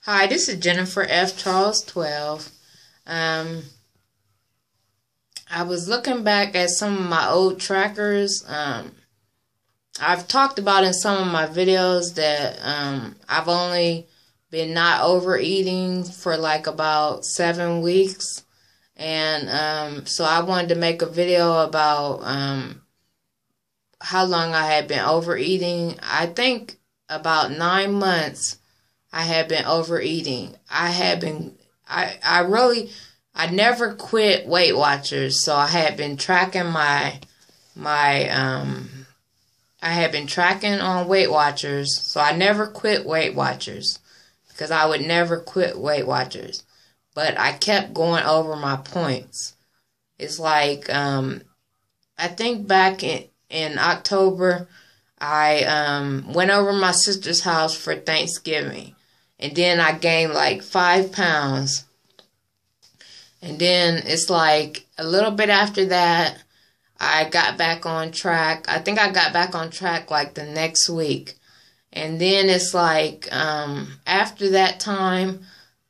Hi, this is Jennifer F. Charles 12. I was looking back at some of my old trackers. I've talked about in some of my videos that I've only been not overeating for like about 7 weeks. And so I wanted to make a video about how long I had been overeating. I think about 9 months I had been overeating. I never quit Weight Watchers, so I had been tracking I had been tracking on Weight Watchers, so I never quit Weight Watchers because I would never quit Weight Watchers. But I kept going over my points. It's like, I think back in October, I went over my sister's house for Thanksgiving. And then I gained like 5 pounds. And then it's like a little bit after that, I got back on track. I think I got back on track like the next week. And then it's like, after that time,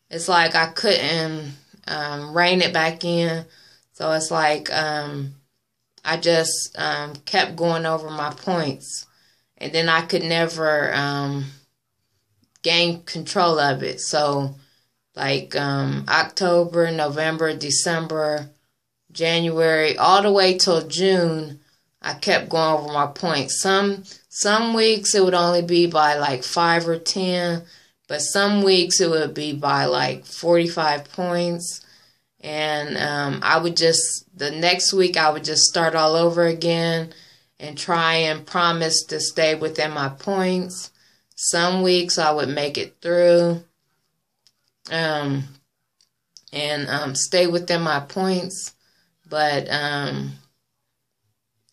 it's like I couldn't rein it back in. So it's like I just kept going over my points. And then I could never gain control of it. So like October, November, December, January, all the way till June, I kept going over my points. Some weeks it would only be by like 5 or 10, but some weeks it would be by like 45 points. And I would just, the next week I would just start all over again and try and promise to stay within my points. Some weeks I would make it through and stay within my points. But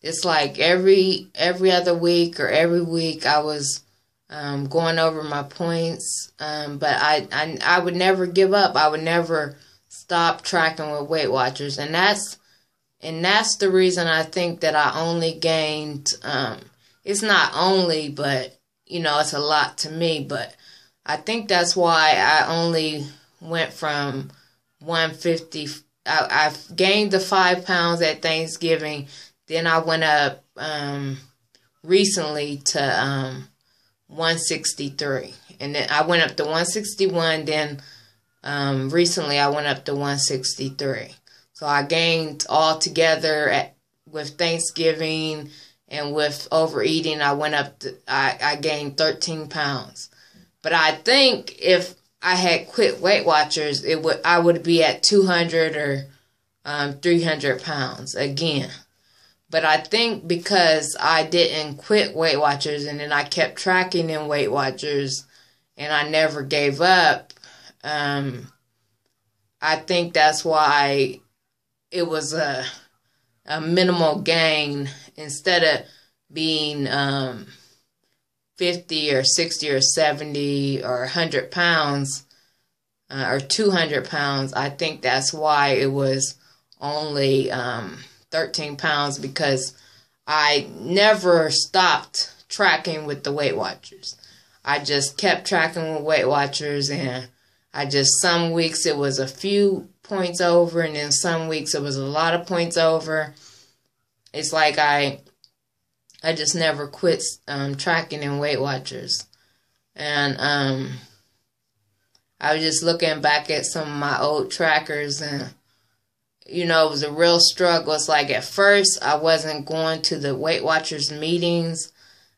it's like every other week or every week I was going over my points. But I would never give up. I would never stop tracking with Weight Watchers. And that's the reason I think that I only gained, it's not only, but you know, it's a lot to me, but I think that's why I only went from 150. I've gained the 5 pounds at Thanksgiving. Then I went up recently to 163. And then I went up to 161. Then recently I went up to 163. So I gained all together with Thanksgiving and with overeating, I went up to, I gained 13 pounds. But I think if I had quit Weight Watchers, I would be at 200 or 300 pounds again. But I think because I didn't quit Weight Watchers and then I kept tracking in Weight Watchers and I never gave up, I think that's why it was a minimal gain instead of being 50 or 60 or 70 or 100 pounds or 200 pounds. I think that's why it was only 13 pounds because I never stopped tracking with the Weight Watchers. I just kept tracking with Weight Watchers, and some weeks it was a few points over, and then some weeks it was a lot of points over. It's like I just never quit tracking in Weight Watchers. And I was just looking back at some of my old trackers, and you know, it was a real struggle. It's like at first I wasn't going to the Weight Watchers meetings,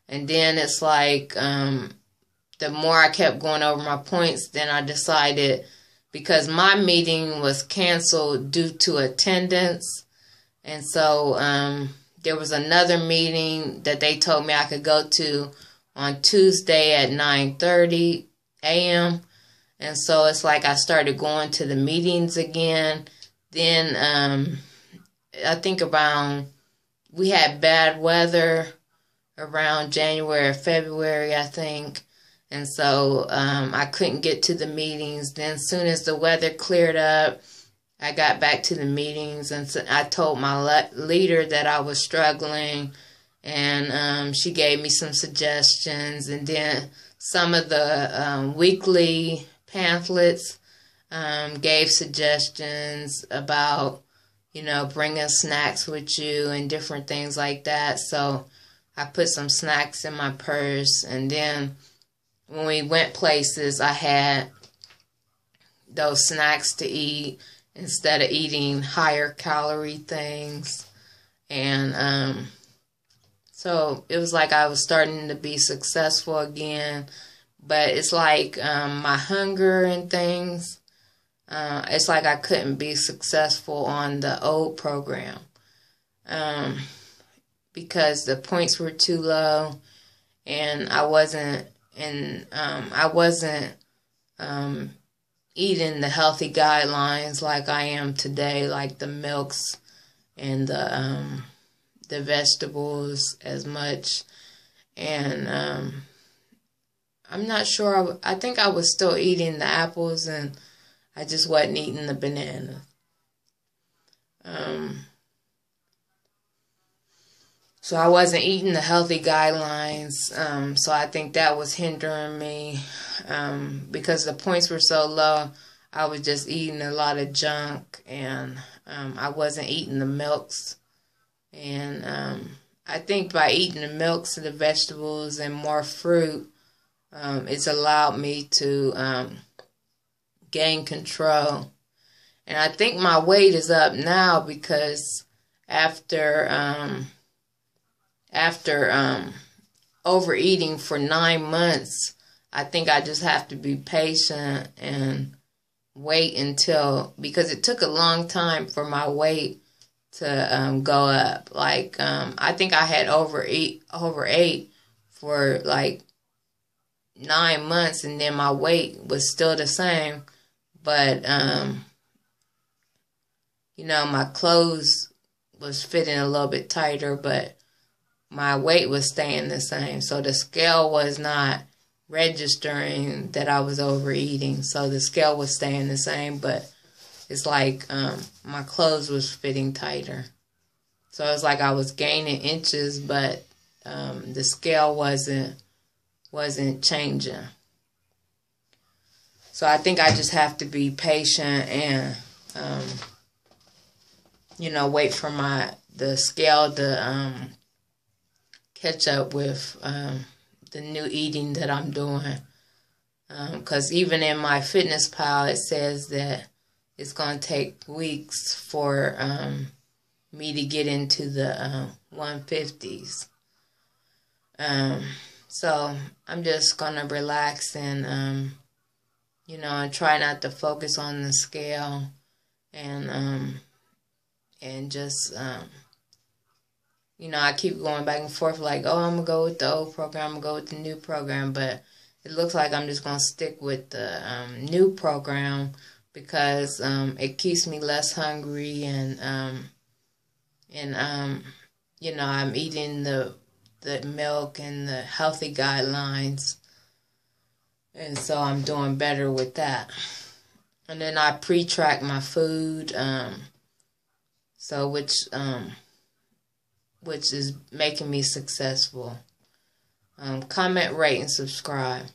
and then it's like the more I kept going over my points, then I decided, because my meeting was canceled due to attendance. And so there was another meeting that they told me I could go to on Tuesday at 9:30 a.m. And so it's like I started going to the meetings again. Then I think we had bad weather around January or February, I think. And so I couldn't get to the meetings. Then as soon as the weather cleared up, I got back to the meetings, and so I told my leader that I was struggling, and she gave me some suggestions. And then some of the weekly pamphlets, gave suggestions about, bringing snacks with you and different things like that. So I put some snacks in my purse, and then when we went places, I had those snacks to eat instead of eating higher calorie things. And so it was like I was starting to be successful again. But it's like my hunger and things, it's like I couldn't be successful on the old program because the points were too low, and I wasn't eating the healthy guidelines like I am today, like the milks and the vegetables as much. And I'm not sure. I think I was still eating the apples, and I just wasn't eating the banana. So I wasn't eating the healthy guidelines. So I think that was hindering me because the points were so low. I was just eating a lot of junk, and I wasn't eating the milks. And I think by eating the milks and the vegetables and more fruit, it's allowed me to gain control. And I think my weight is up now because after overeating for 9 months, I think I just have to be patient and wait because it took a long time for my weight to go up. Like, I think I had overate for like 9 months, and then my weight was still the same, but my clothes was fitting a little bit tighter, but my weight was staying the same. So the scale was not registering that I was overeating. So the scale was staying the same, but it's like my clothes was fitting tighter. So it's like I was gaining inches, but the scale wasn't changing. So I think I just have to be patient and wait for the scale to catch up with the new eating that I'm doing. Because even in my Fitness Pal, it says that it's going to take weeks for me to get into the 150s. So I'm just going to relax and, and try not to focus on the scale and just, I keep going back and forth like, oh, I'm going to go with the old program, I'm going to go with the new program, but it looks like I'm just going to stick with the new program because it keeps me less hungry and I'm eating the milk and the healthy guidelines, and so I'm doing better with that. And then I pre-track my food, so which is making me successful. Comment, rate, and subscribe.